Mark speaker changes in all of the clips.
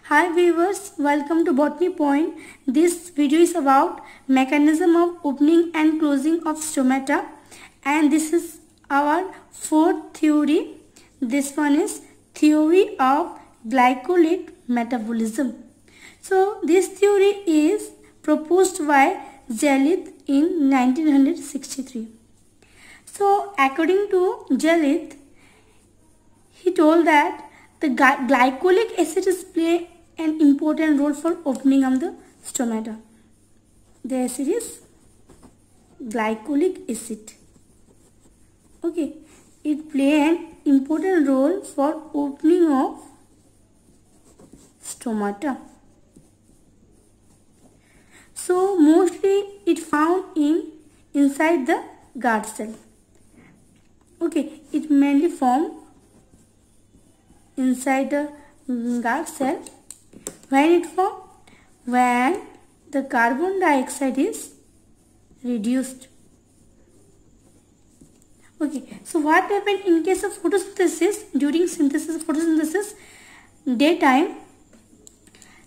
Speaker 1: Hi viewers, welcome to Botany Point. This video is about mechanism of opening and closing of stomata, and this is our fourth theory. This one is theory of glycolate metabolism. So this theory is proposed by Zelith in 1963. So according to Zelith, he told that the glycolic acids play an important role for opening of the stomata. The acid is glycolic acid. Okay, it play an important role for opening of stomata. So mostly it found inside the guard cell. Okay, it mainly formed inside the guard cell. When it formed? When the carbon dioxide is reduced. Okay, so what happened in case of photosynthesis? During photosynthesis, daytime,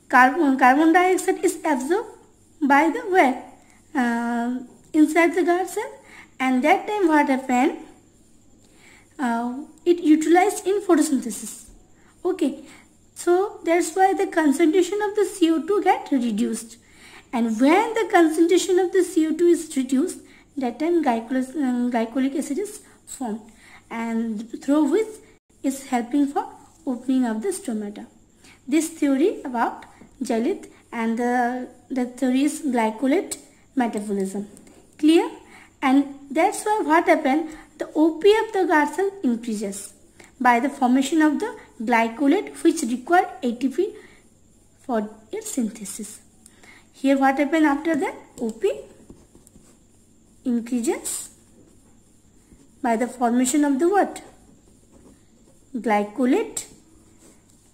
Speaker 1: carbon dioxide is absorbed by the where? Inside the guard cell, and that time what happened? It utilized in photosynthesis. Okay, so that's why the concentration of the CO2 get reduced, and when the concentration of the CO2 is reduced, that time glycolic acid is formed, and through which is helping for opening of the stomata. This theory about Zelith, and the theory is glycolate metabolism. Clear? And that's why what happened? The OP of the guard cell increases by the formation of the glycolate, which require ATP for its synthesis. Here what happened after that? OP increases by the formation of the what? Glycolate,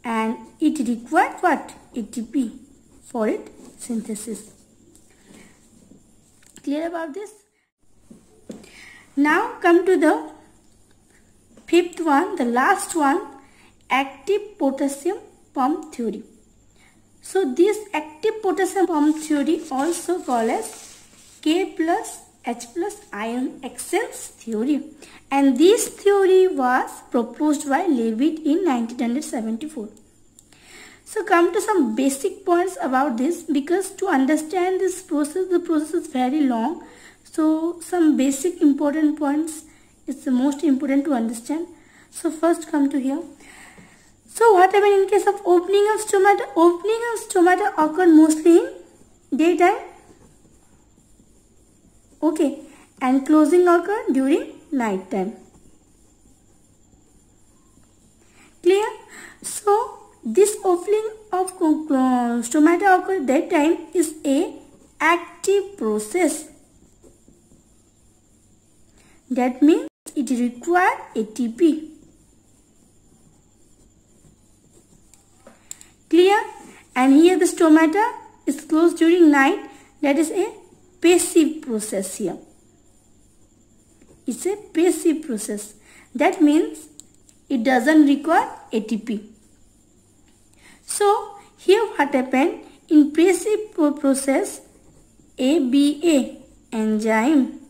Speaker 1: and it required what? ATP for its synthesis. Clear about this? Now come to the fifth one, the last one, active potassium pump theory. So this active potassium pump theory, also called as K plus H plus ion exchange theory, and this theory was proposed by Leavitt in 1974. So come to some basic points about this, because to understand this process, the process is very long. So some basic important points is the most important to understand. So first come to here. So what happened in case of opening of stomata? Opening of stomata occur mostly in daytime. Okay, and closing occur during night time. Clear? So this opening of stomata occur that time is a active process. That means it requires ATP. Clear? And here the stomata is closed during night. That is a passive process here. It's a passive process. That means it doesn't require ATP. So here what happened? In passive process, ABA enzyme,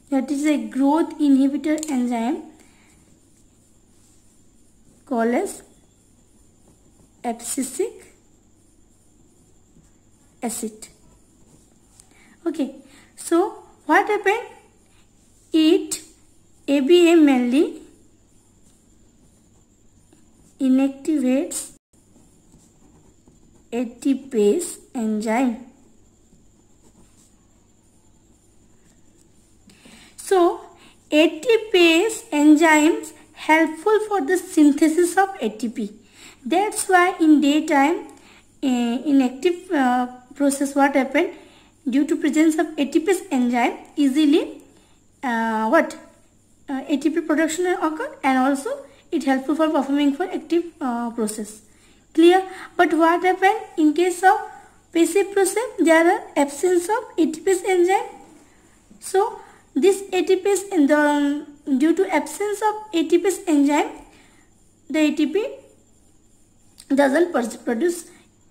Speaker 1: that is a growth inhibitor enzyme called as abscisic acid. Okay, so what happened? ABA mainly inactivates ATPase enzyme. So ATPase enzymes helpful for the synthesis of ATP. That's why in daytime, in active process, what happened? Due to presence of ATPase enzyme, easily ATP production occur, and also it helpful for performing for active process. Clear? But what happened in case of passive process? There are absence of ATPase enzyme. So this ATPase, due to absence of ATPase enzyme, the ATP doesn't produce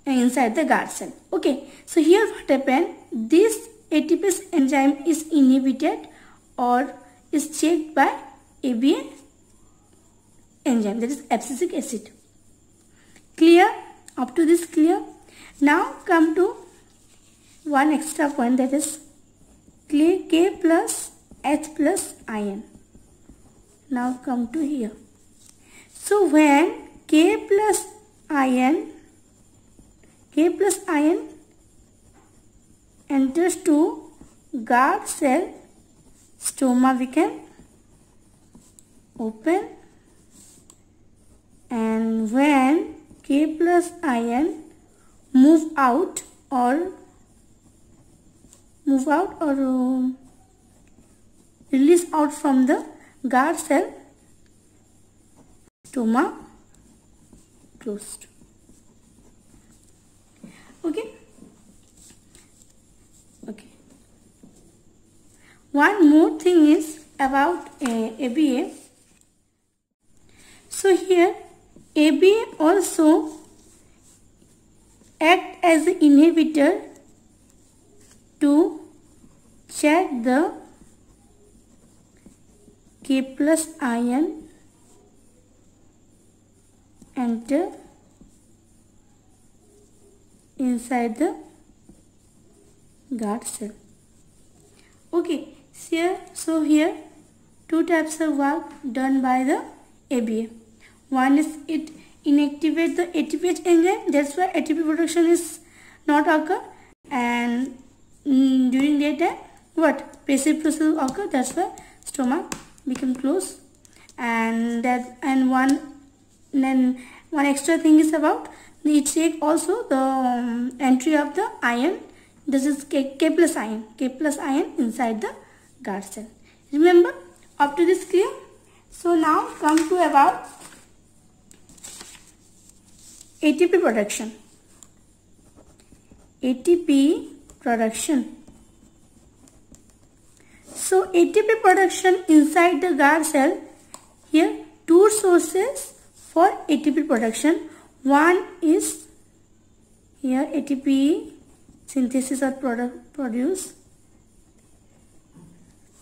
Speaker 1: inside the guard cell. Okay, so here what happened, this ATPase enzyme is inhibited or is checked by ABA enzyme, that is abscisic acid. Clear? Up to this clear? Now come to one extra point, that is K plus H plus ion. Now come to here. So when K plus ion enters to guard cell, stoma we can open, and when K plus ion move out or release out from the guard cell, stoma closed. Okay. One more thing is about ABA. So here ABA also act as an inhibitor to check the K plus ion enter inside the guard cell. Okay, so here two types of work done by the ABA. One is it inactivate the ATPase enzyme, that's why ATP production is not occur, and during daytime what passive process occur, that's why stomach become closed. And one extra thing is about it check also the entry of the ion, this is K plus ion inside the guard cell. Remember, up to this clear? So now come to about ATP production. ATP production. So ATP production inside the guard cell, here two sources for ATP production. One is here ATP synthesis or produce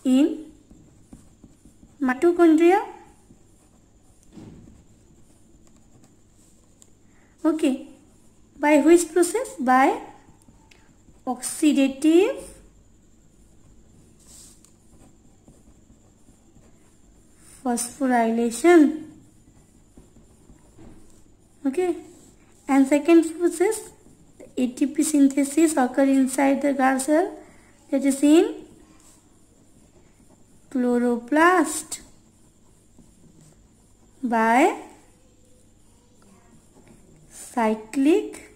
Speaker 1: in mitochondria. Okay, by which process? By oxidative phosphorylation. Okay, and second process, ATP synthesis occur inside the guard cell, that is in chloroplast by cyclic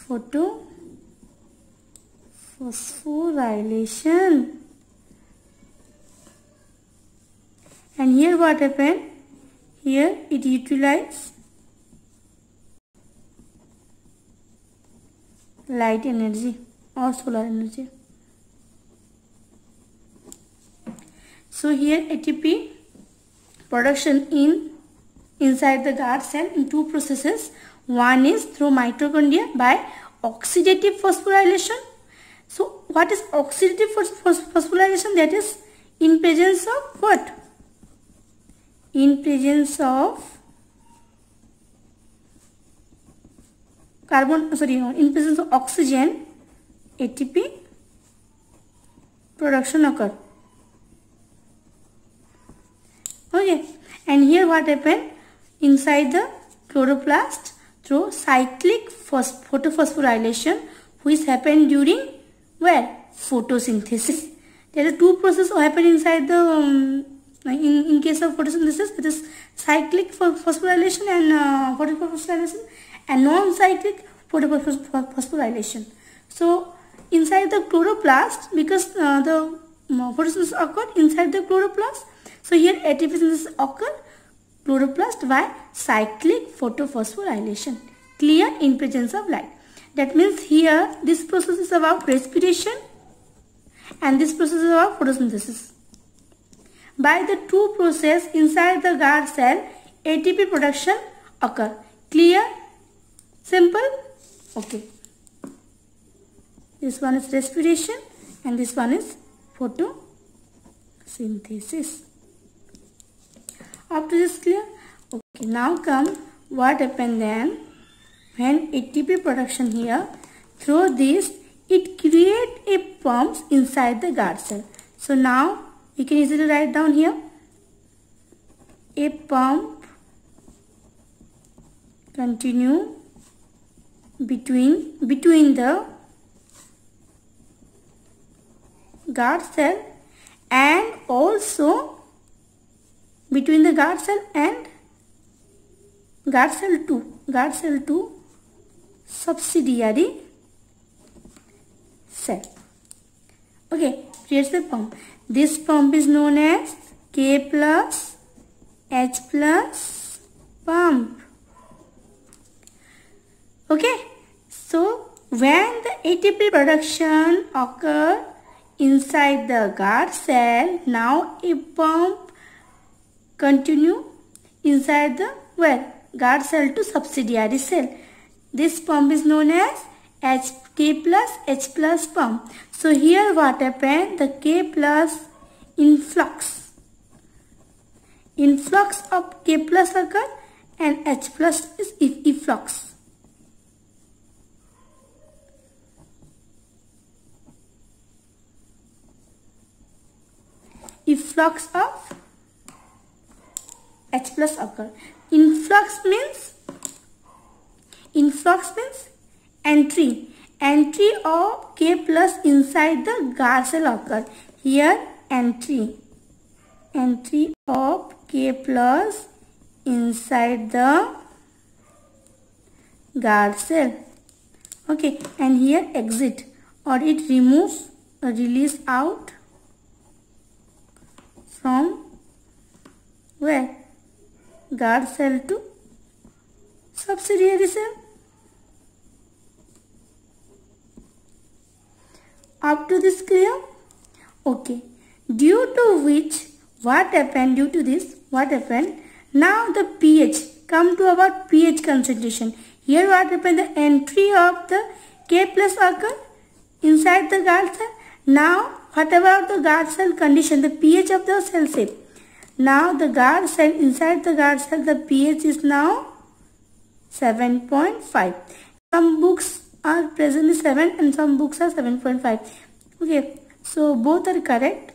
Speaker 1: photophosphorylation. And here what happened? Here it utilizes light energy or solar energy. So here ATP production inside the guard cell in two processes. One is through mitochondria by oxidative phosphorylation. So what is oxidative phosphorylation? That is in presence of what? In presence of in presence of oxygen, ATP production occur. Okay, and here what happened? Inside the chloroplast through cyclic photophosphorylation, which happened during where? Photosynthesis. There are two processes happen inside the in case of photosynthesis, that is cyclic phosphorylation and photophosphorylation, and non-cyclic photophosphorylation. So inside the chloroplast, because the photosynthesis occurred inside the chloroplast, so here ATP synthesis occur chloroplast by cyclic photophosphorylation. Clear? In presence of light. That means here this process is about respiration and this process is about photosynthesis. By the two process inside the guard cell, ATP production occur. Clear? Simple? Okay. This one is respiration and this one is photosynthesis. Up to this clear? Okay, now come what happened then when ATP production here. Through this, it create a pumps inside the guard cell. So now we can easily write down here a pump continue between the guard cell and also between the guard cell and guard cell 2 subsidiary cell. Okay, here's the pump. This pump is known as K plus H plus pump. Okay, so when the ATP production occur inside the guard cell, now a pump continue inside the guard cell to subsidiary cell. This pump is known as K plus H plus pump. So here what happened? The K plus influx of K plus occur and H plus is efflux. Efflux of H plus occur. Influx means entry of K plus inside the guard cell occur. Here entry of K plus inside the guard cell. Okay, and here exit or it removes or release out from guard cell to subsidiary cell. Up to this clear? Okay. Due to which, what happened? Now the pH, come to our pH concentration. Here what happened? The entry of the K plus occur inside the guard cell. Now whatever the guard cell condition, the pH of the cell shape. Now the guard cell, inside the guard cell, the pH is now 7.5. Some books are presently 7 and some books are 7.5. Okay, so both are correct.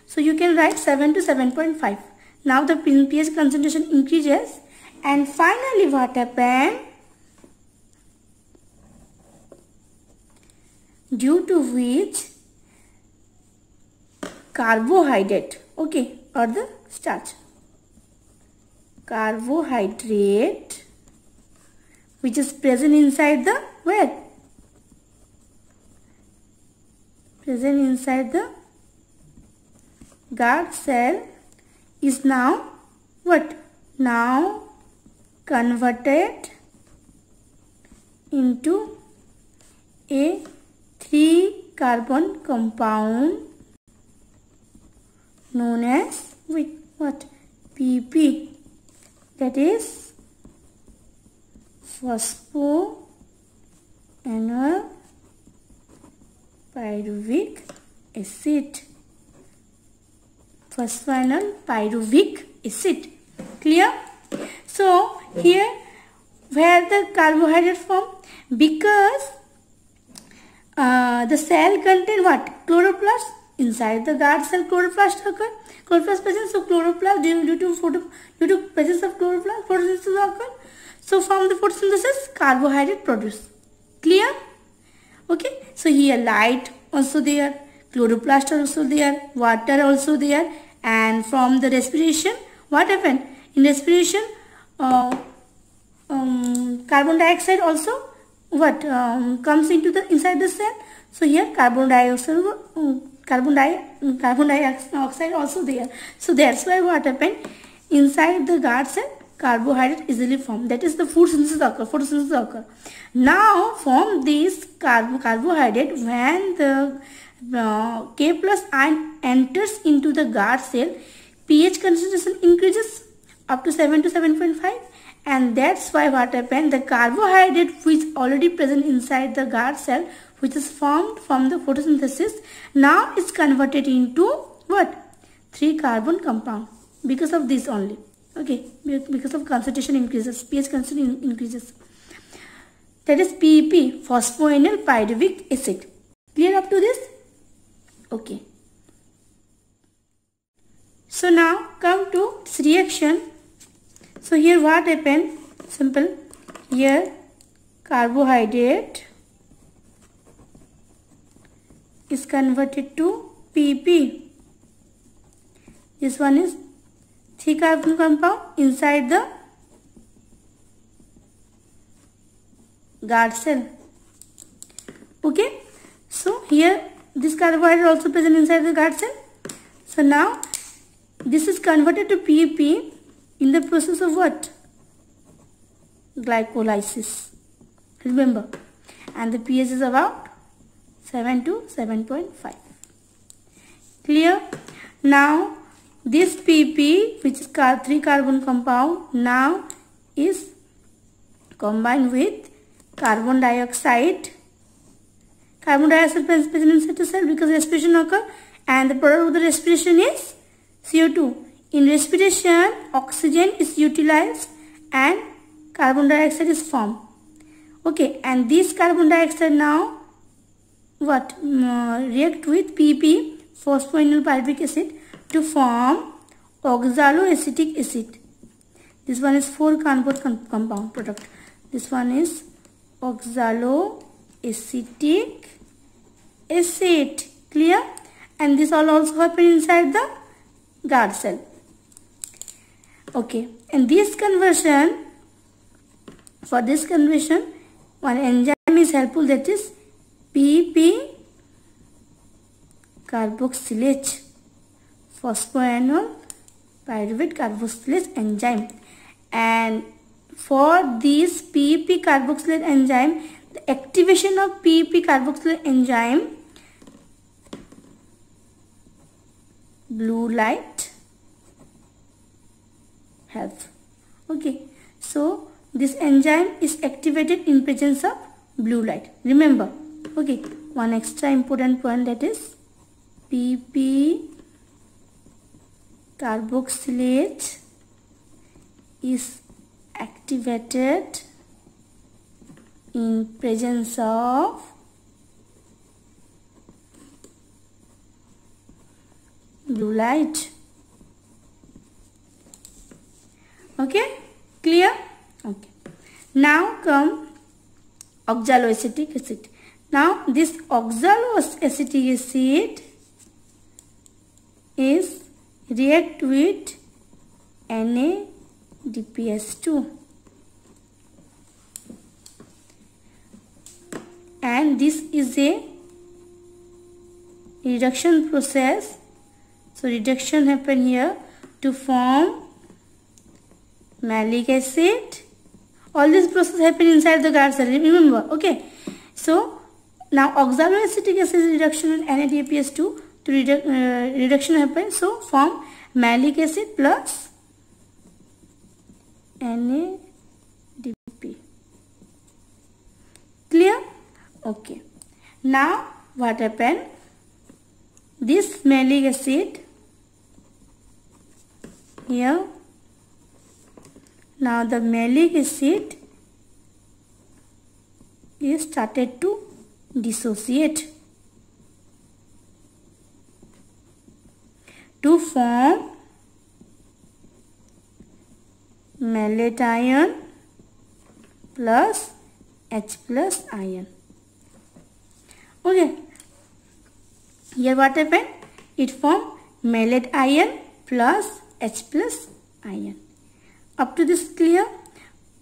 Speaker 1: So you can write 7 to 7.5. Now the pH concentration increases and finally what happened? Due to which carbohydrate, okay, or the starch, carbohydrate which is present inside the present inside the guard cell is now now converted into a 3-carbon compound known as PP, that is phosphoenol pyruvic acid. Phosphoenol pyruvic acid. Clear? So here where the carbohydrate form, because the cell contain chloroplast. Inside the guard cell chloroplast occur. Chloroplast presence, so chloroplast due to presence of chloroplast, photosynthesis occur. So from the photosynthesis, carbohydrate produced. Clear? Okay. So here light also there, chloroplast also there, water also there, and from the respiration, what happened? In respiration, carbon dioxide also comes into the inside the cell. So here carbon dioxide also there. So that's why what happened? Inside the guard cell, carbohydrate easily formed. That is the photosynthesis occur. Now from this carbohydrate, when the K plus ion enters into the guard cell, pH concentration increases. up to 7 to 7.5, and that's why what happened, the carbohydrate which already present inside the guard cell, which is formed from the photosynthesis, now is converted into what? 3 carbon compound, because of this only. Okay, because of concentration increases, pH concentration increases. That is PEP, phosphoenol pyruvic acid. Clear up to this? Okay. So now come to this reaction. So here what happened? Simple. Here carbohydrate is converted to PP. This one is 3 carbon compound inside the guard cell. Okay. So here this carbohydrate also present inside the guard cell. So now this is converted to PEP in the process of what? Glycolysis. Remember. And the pH is about 7 to 7.5. Clear? Now this PP, which is 3 carbon compound, now is combined with carbon dioxide. Carbon dioxide present inside the cell because respiration occurs, and the product of the respiration is CO2. In respiration, oxygen is utilized and carbon dioxide is formed. Okay, and this carbon dioxide now what? React with PP, phosphoenol pyruvic acid, to form oxaloacetic acid. This one is 4 carbon compound product. This one is oxaloacetic acid. Clear? And this all also happen inside the guard cell. Okay, and this conversion, for this conversion, one enzyme is helpful, that is PP carboxylase, phosphoenol pyruvic carboxylase enzyme. And for this PP carboxylase enzyme, the activation of PP carboxylase enzyme, blue light helps. Okay, so this enzyme is activated in presence of blue light. Remember. Okay, one extra important point, that is PP carboxylase is activated in presence of blue light. Okay, clear? Okay. Now come oxaloacetic acid. Now this oxaloacetic acid is react with NADPS2, and this is a reduction process. So reduction happen here to form malic acid. All this process happen inside the guard cell. Remember, okay? So now oxaloacetic acid reduction in NADPS2 to reduction happens. So form malic acid plus NADP. Clear? Okay. Now what happened? This malic acid here. Now the malic acid is started to dissociate to form malate ion plus H plus ion. Okay. Here what happened? It formed malate ion plus H plus ion. Up to this clear?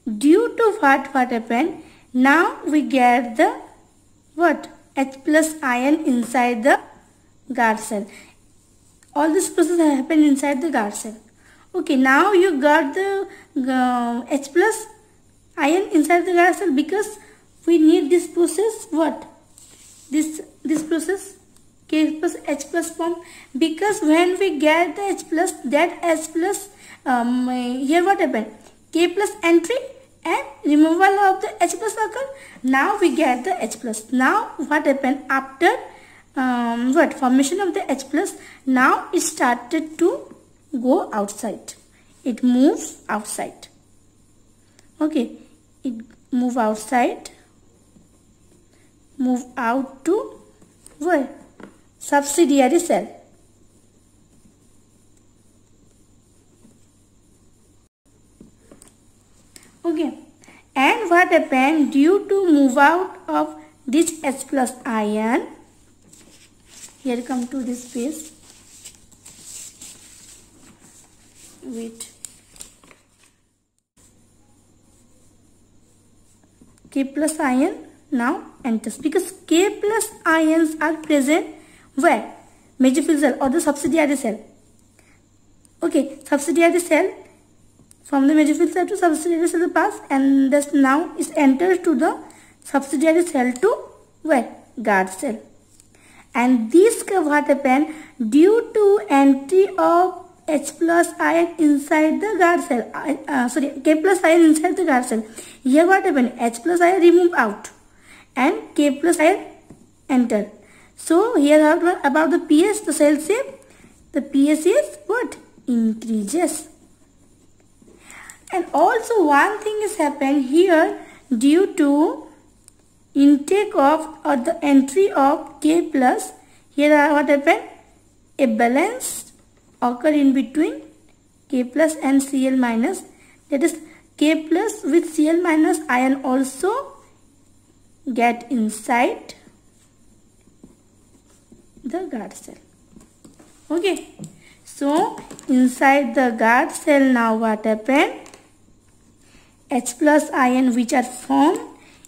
Speaker 1: Due to what happened? Now we get the what? H plus ion inside the guard cell. All this process happened inside the guard cell. Okay, now you got the H plus ion inside the guard cell because we need this process. What? This process K plus H plus form, because when we get the H plus, that H plus, here what happened? K plus entry and removal of the H plus occur. Now we get the H plus. Now what happened after formation of the H plus? Now it started to go outside. It moves outside. Okay, it move outside, move out to where? Subsidiary cell. Okay, and what happened due to move out of this H plus ion? Here come to this phase. Wait. K plus ion now enters, because K plus ions are present where? Mesophyll cell or the subsidiary cell. Okay, subsidiary cell, from the mesophyll cell to subsidiary cell pass, and thus now is entered to the subsidiary cell to where? Guard cell. And this what happened due to entry of H plus ion inside the guard cell, K plus ion inside the guard cell. Here what happened? H plus ion remove out and K plus ion enter. So here about the pH, the cell shape, the pH is what? Increases. And also one thing is happened here due to intake of or the entry of K plus. Here what happened? A balance occur in between K plus and Cl minus, that is K plus with Cl minus ion also get inside the guard cell. Okay, so inside the guard cell now what happened? H plus ion which are formed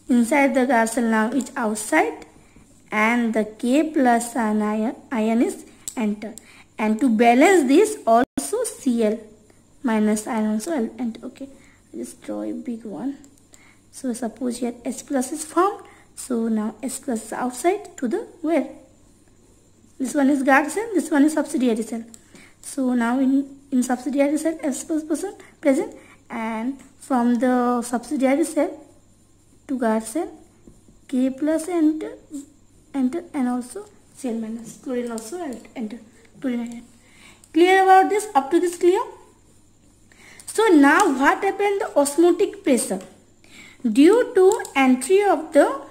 Speaker 1: inside the guard cell now is outside, and the K plus ion is enter. And to balance this also Cl minus ion also enter. Okay, I just draw a big one. So suppose here H plus is formed. So now H plus is outside to the where? This one is guard cell, this one is subsidiary cell. So now in subsidiary cell H plus present, and from the subsidiary cell to guard cell K plus enter and also Cl minus, chlorine also enter. Clear about this? Up to this clear? So now what happened? The osmotic pressure due to entry of the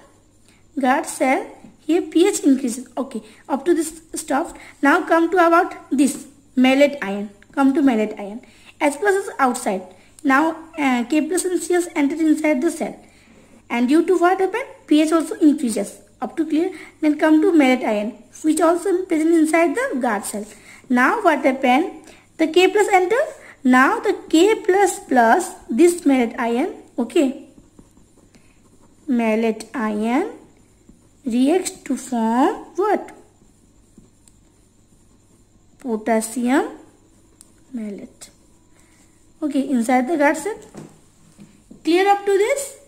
Speaker 1: guard cell, here pH increases. Okay, up to this stuff. Now come to about this malate ion. Come to malate ion. H plus is outside. Now K plus and Cl entered inside the cell, and due to what happened? pH also increases. Up to clear? Then come to malate ion, which also present inside the guard cell. Now what happened? The K plus enter. Now the K plus plus this malate ion, okay, malate ion reacts to form what? Potassium malate. Okay, inside the guard cell. Clear up to this?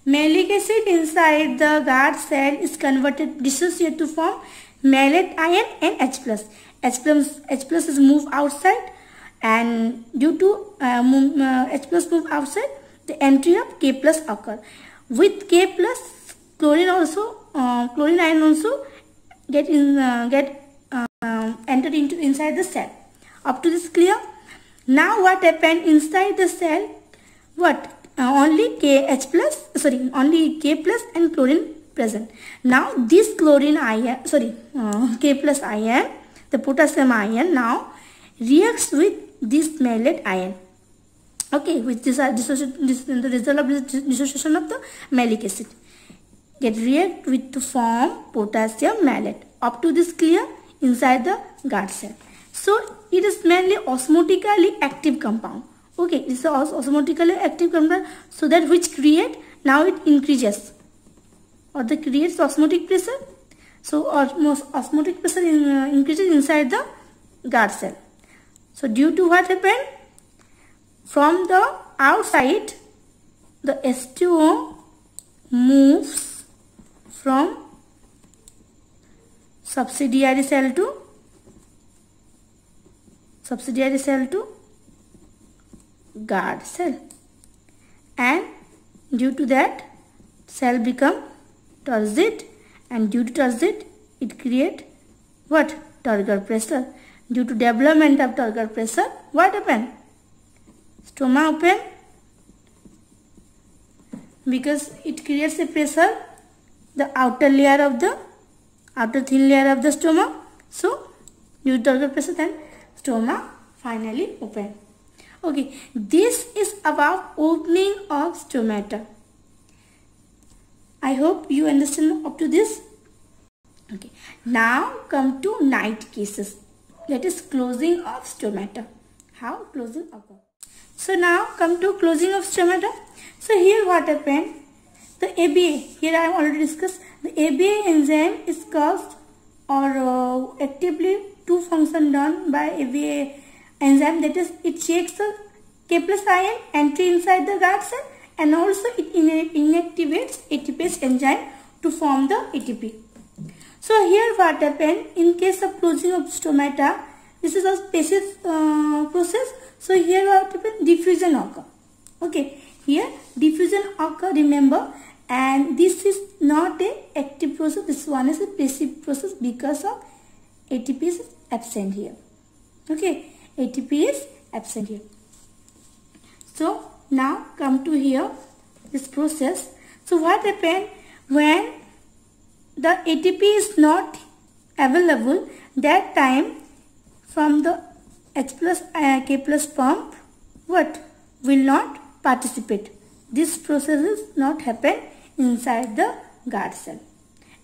Speaker 1: Malic acid inside the guard cell is converted, dissociate to form malate ion and H plus. H plus is moved outside, and due to H plus move outside, the entry of K plus occur. With K plus, chlorine ion also get entered into inside the cell. Up to this clear? Now what happened inside the cell? What? Only K plus and chlorine present. Now this chlorine ion, K plus ion, the potassium ion now reacts with this malate ion. Okay, with this the result of this dissociation of the malic acid get react with to form potassium malate. Up to this clear? Inside the guard cell. So it is mainly osmotically active compound. Okay, it is osmotically active compound, so that which create, now it increases or the creates osmotic pressure. So osmotic pressure increases inside the guard cell. So due to what happened? From the outside, the H2O moves from subsidiary cell to guard cell, and due to that cell become turgid, and due to turgid it create what? Turgor pressure. Due to development of turgor pressure, what happen? Stoma open, because it creates a pressure the outer thin layer of the stoma. So due to turgor pressure, then stoma finally open. Okay, this is about opening of stomata. I hope you understand up to this. Okay, now come to night cases. That is closing of stomata. How closing occur? So now come to closing of stomata. So here what happened? The ABA, here I have already discussed, the ABA enzyme is caused or actively two function done by ABA enzyme, that is it checks the K+ ion entry inside the guard cell, and also it inactivates ATPase enzyme to form the ATP. So here what happened in case of closing of stomata, this is a passive process. So here what happened? Diffusion occur. Okay, here diffusion occur, remember, and this is not a active process, this one is a passive process because of ATP is absent here. Okay, ATP is absent here. So now come to here this process. So what happened when the ATP is not available, that time from the H+ K+ pump what will not participate. This process is not happen inside the guard cell,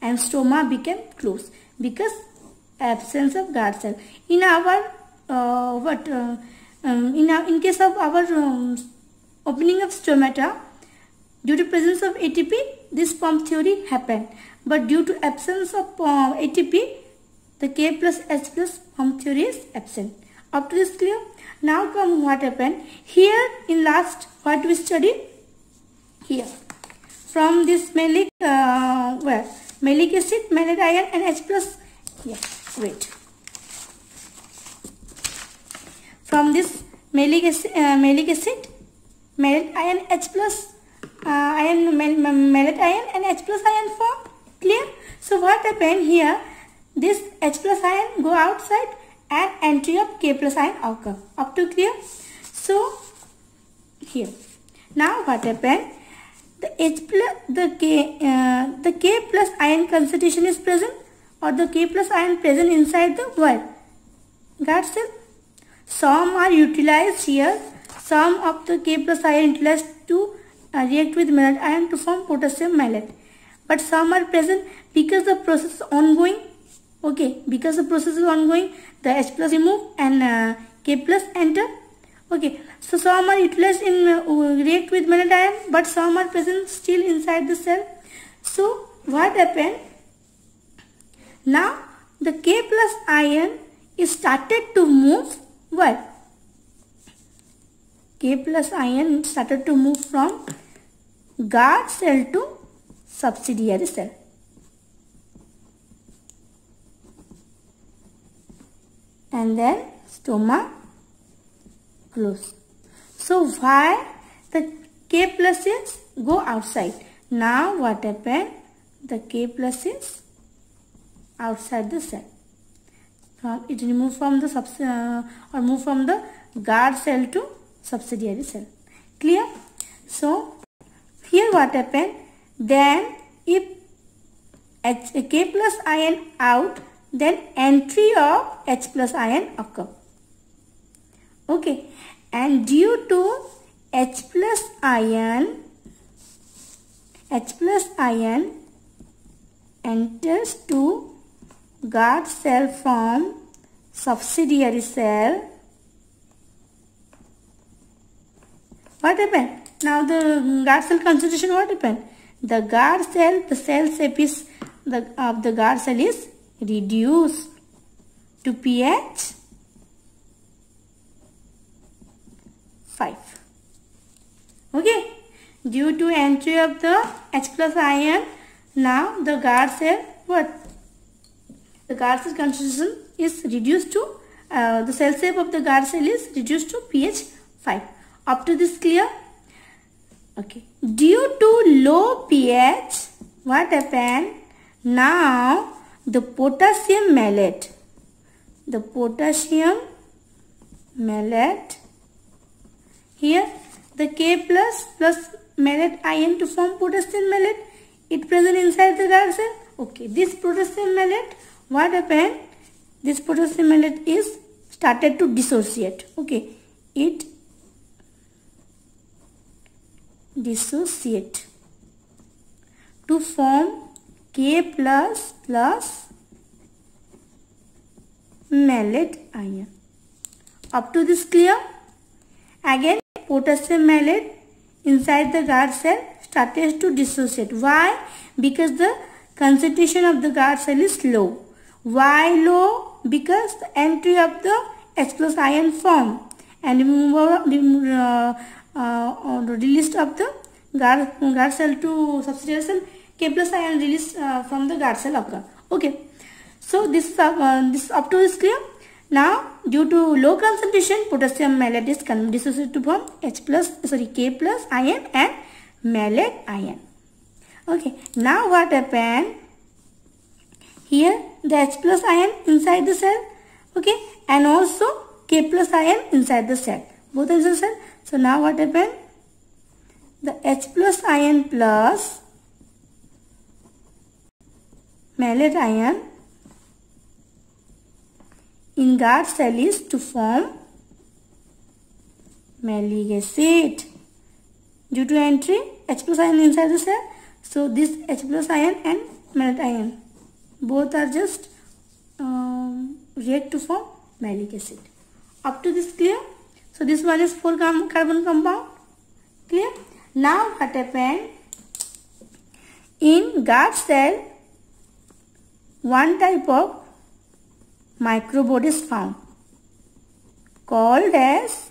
Speaker 1: and stoma became closed because absence of guard cell. In our in case of our opening of stomata, due to presence of ATP, this pump theory happened, but due to absence of ATP, the K+ H+ pump theory is absent. Up to this clear? Now come what happened here in last what we studied here. From this malic malic acid, malate ion and H+, from this malic acid, malate ion, H+ ion, malate ion and H+ ion form. Clear? So what happened here? This H+ ion go outside and entry of K+ ion occur. Up to clear? So here now what happened? The K+ ion concentration is present, or the K+ ion present inside the guard cell. Some are utilized here. Some of the K+ ion utilized to react with malate ion to form potassium malate. But some are present because the process is ongoing. Okay, because the process is ongoing, the H+ remove and K+ enter. Okay, so some are utilized in react with malate ion, but some are present still inside the cell. So what happened? Now the K+ ion is started to move what? K+ ion started to move from guard cell to subsidiary cell. And then stoma close. So why the K+ is go outside? Now what happened? The K+ is outside the cell. It remove from the move from the guard cell to subsidiary cell. Clear? So here what happened? Then if K+ ion out, then entry of H+ ion occur. Okay, and due to H+ ion enters to guard cell from subsidiary cell. What happened? Now the guard cell concentration, what happened? The guard cell, the cell shape is of the guard cell is reduced to pH 5. Okay, due to entry of the H+ ion, now the guard cell what? the guard cell concentration is reduced to, the cell shape of the guard cell is reduced to pH 5. Up to this clear? Okay. Due to low pH, what happened? Now the potassium malate, here the K plus malate ion to form potassium malate, it present inside the guard cell. Okay, this potassium malate, what happened? This potassium malate is started to dissociate. Okay, it dissociate to form K plus malate ion. Up to this clear? Again, potassium malate inside the guard cell started to dissociate. Why? Because the concentration of the guard cell is low. Why low? Because the entry of the H plus ion form and released of the guard cell to subsidiary cell, K plus ion release from the guard cell occur. Okay, so this up to this clear. Now due to low concentration, potassium malate is dissociated to form K plus ion and malate ion. Okay, now what happened? Here the H plus ion inside the cell, okay, and also K plus ion inside the cell, both inside the cell. So now what happened? The H plus ion plus malate ion in guard cell is to form malic acid due to entry H plus ion inside the cell. So this H plus ion and malate ion both are just react to form malic acid. Up to this clear? So this one is 4 carbon compound. Clear? Now what happened? In guard cell, one type of microboard is found called as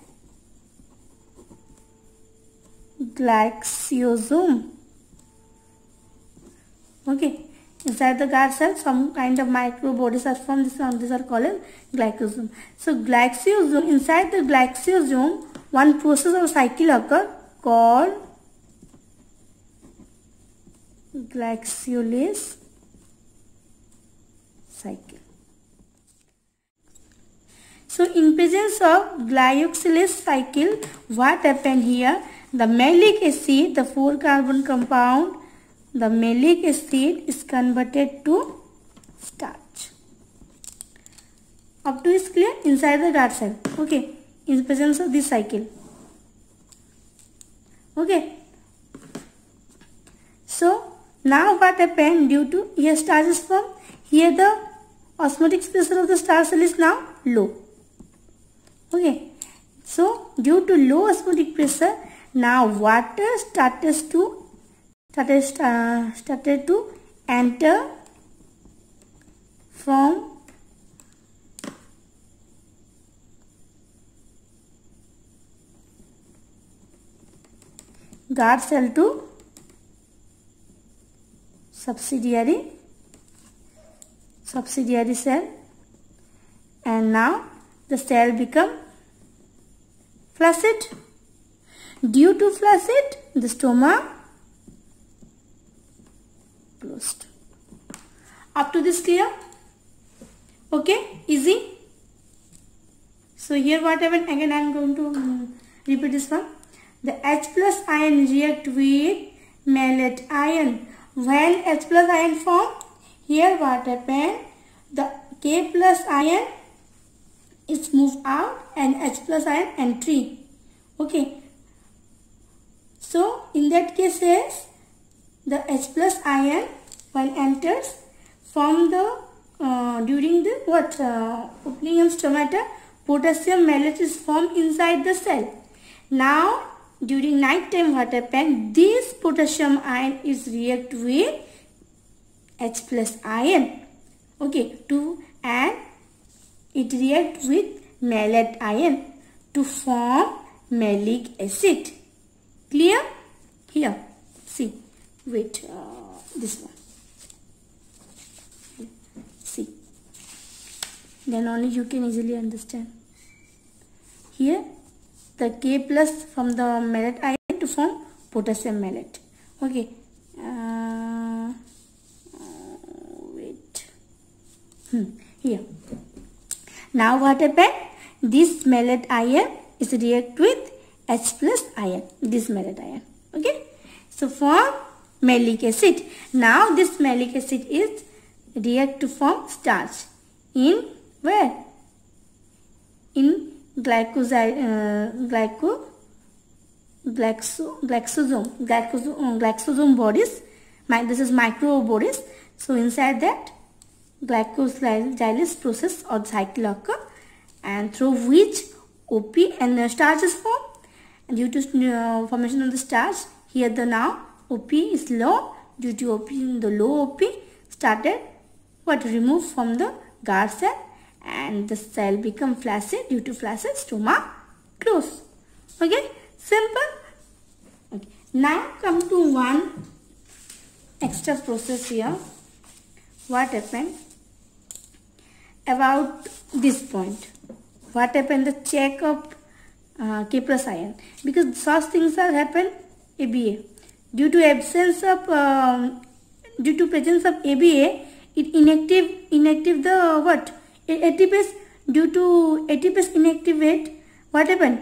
Speaker 1: glycosome. Okay, inside the guard cell some kind of microbodies are formed. These are called as glycosome. So glycosome, inside the glycosome one process or cycle occur called glycolase cycle. So in presence of glycolase cycle, what happened here? The malic acid, the 4 carbon compound, the malic acid is converted to starch. Up to is clear? Inside the guard cell. Okay, in presence of this cycle. Okay. So now what happened? Due to here starch is formed, here the osmotic pressure of the starch cell is now low. Okay, so due to low osmotic pressure, now water started to enter from guard cell to subsidiary cell, and now the cell become flaccid. Due to flaccid, the stoma closed. Up to this clear? Okay, easy. So here what happened? Again I am going to repeat this one. The H plus ion react with malate ion. When H plus ion form, here what happened? The K plus ion is moved out and H plus ion entry. Okay. So in that case, the H plus ion when enters from the during the opening of stomata, potassium malate is formed inside the cell. Now during night time what happened? This potassium ion is react with H plus ion. Okay, and it react with malate ion to form malic acid. Clear? Here, see, wait, this one. See, Then only you can easily understand. Here the K plus from the malate ion to form potassium malate. Okay. Wait. Here. Now what happened? This malate ion is react with H plus ion. This malate ion. Okay. So form malic acid. Now this malic acid is react to form starch. In where? In glycosome bodies. This is micro bodies. So inside that glycosylase process or cycle occur, and through which OP and starch is formed. And due to formation of the starch, here the now OP is low. Due to OP, the low OP started removed from the guard cell, and the cell become flaccid. Due to flaccid, stoma close. Okay, simple. Okay. Now come to one extra process here. What happened about this point? What happened? The check of K plus ion, because such things are happen ABA. Due to absence of due to presence of ABA, it inactive the what? ATPase. Due to ATPase inactivate, what happened?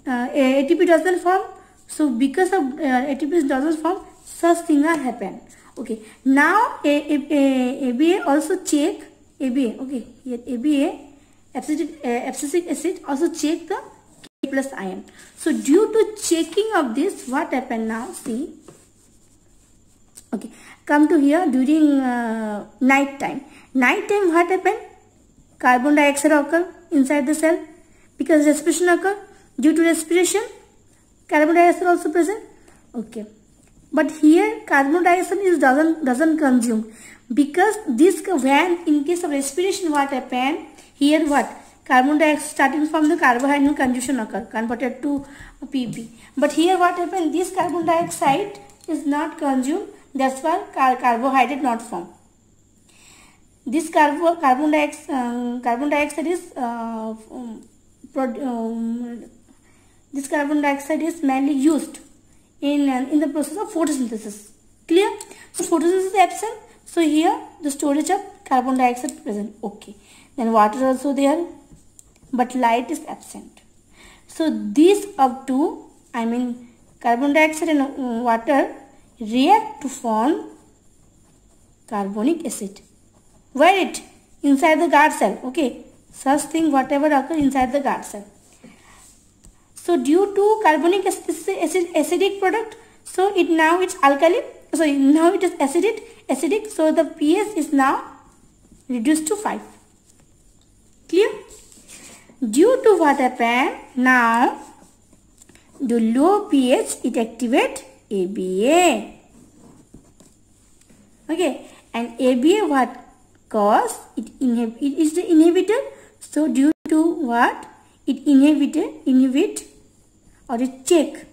Speaker 1: ATP doesn't form. So because of ATPase doesn't form, such things are happen. Okay. Now ABA also check ABA. Okay. Here ABA abscisic acid also check the K plus ion. So due to checking of this, what happened now? See. Okay. Come to here during night time. Night time, what happened? Carbon dioxide occur inside the cell because respiration occur. Due to respiration, carbon dioxide also present. Okay. But here carbon dioxide is doesn't consume, because this, when in case of respiration, what happened? Here what? Carbon dioxide starting from the carbohydrate consumption occur, converted to PP. But here what happened? This carbon dioxide is not consumed. That's why carbohydrate not formed. This carbon dioxide is this carbon dioxide is mainly used in the process of photosynthesis. Clear? So photosynthesis is absent. So here the storage of carbon dioxide present. Okay. Then water also there, but light is absent. So these up to, carbon dioxide and water react to form carbonic acid. Where it? Inside the guard cell. Okay. Such thing whatever occur inside the guard cell. So due to carbonic acid acidic product, so now it's alkali. So now it is acidic. So the pH is now reduced to 5. Clear? Due to what happened? Now the low pH it activate ABA. Okay, and ABA what cause? It is the inhibitor. So due to what? It inhibit or it check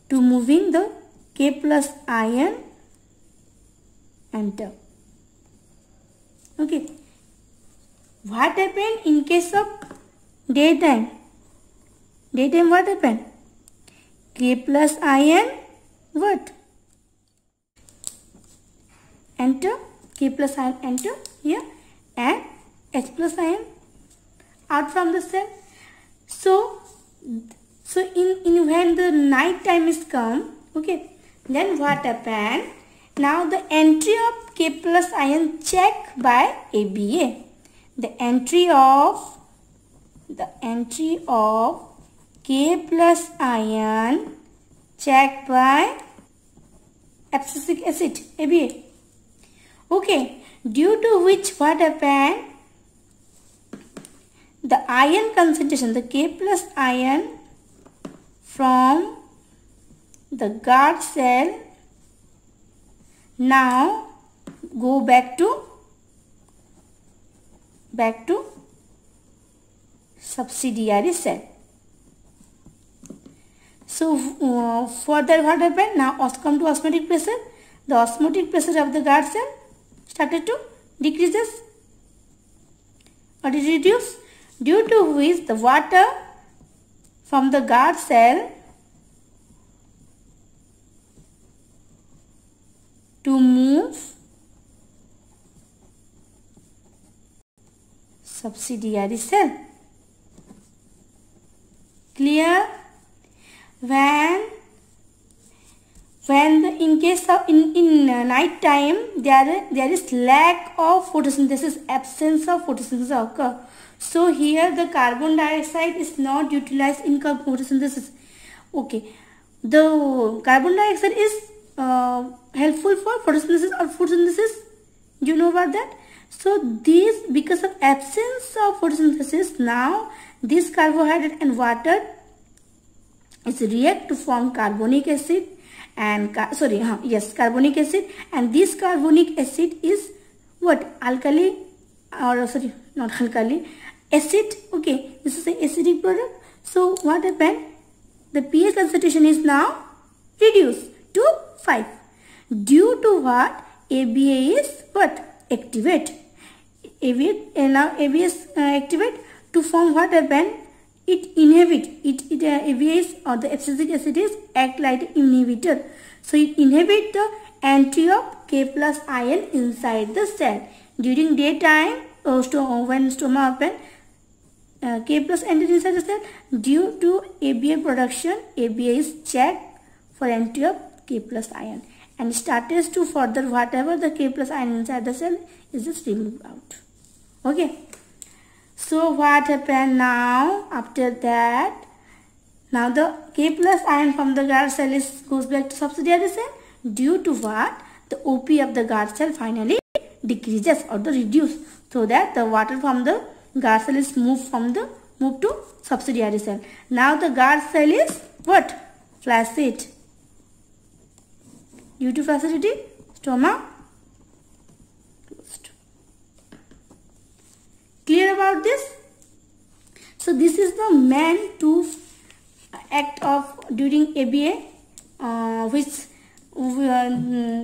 Speaker 1: to moving the K plus ion enter. Okay. What happened in case of daytime? Daytime what happened? K plus ion what? Enter. K plus ion enter here, and H plus ion out from the cell. So in when the night time is come, okay, then what happened? Now the entry of K plus ion checked by ABA. The entry of K plus ion checked by abscisic acid ABA. Okay, due to which what happened? The ion concentration, the K plus ion from the guard cell now go back to subsidiary cell. So further what happened? Now come to osmotic pressure. The osmotic pressure of the guard cell started to decreases. or it reduce, due to which the water from the guard cell to move subsidiary cell. Clear? When the, in case of in night time there is lack of photosynthesis, absence of photosynthesis occur. So here the carbon dioxide is not utilized in photosynthesis. Okay, the carbon dioxide is helpful for photosynthesis or photosynthesis. Do you know about that? So this, because of absence of photosynthesis, now this carbohydrate and water is react to form carbonic acid and carbonic acid, and this carbonic acid is what? Alkali, or sorry, not alkali, acid. Okay, this is an acidic product. So what happened? The pH concentration is now reduced to 5. Due to what? ABA is what? Activate. Now ABA is activate to form what happened? It inhibit. ABA or the abscisic acid is act like an inhibitor. So it inhibit the entry of K plus ion inside the cell. During daytime, when stoma open, K plus entered inside the cell. Due to ABA production, ABA is checked for entry of K plus ion and starts to further whatever the K plus ion inside the cell is just removed out. Okay. So what happened now? After that, now the K plus ion from the guard cell goes back to subsidiary cell. Due to what? The OP of the guard cell finally decreases or the reduce, so that the water from the guard cell is moved to subsidiary cell. Now the guard cell is what? Flaccid. Due to flaccidity, stoma closed. Clear about this? So this is the main two act of during ABA, which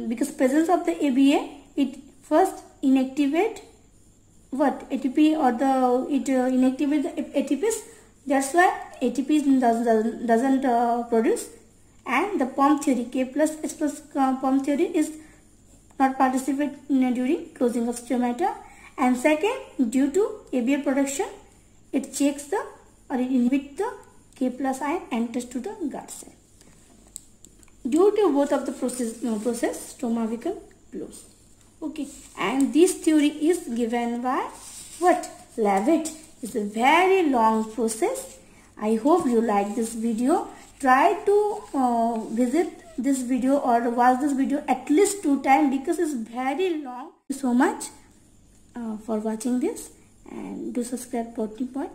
Speaker 1: because presence of the ABA, it first inactivate what? ATP, or it inactivate the ATPs. That's why ATP doesn't produce. And the pump theory, K plus H plus pump theory is not participate during closing of stomata. And second, due to ABA production, it checks the or it inhibits the K plus ion enters to the guard cell. Due to both of the process, stoma become closed. Okay, and this theory is given by what? Leavitt. It's a very long process. I hope you like this video. Try to visit this video or watch this video at least 2 times because it's very long. Thank you so much for watching this, and do subscribe Botany Point.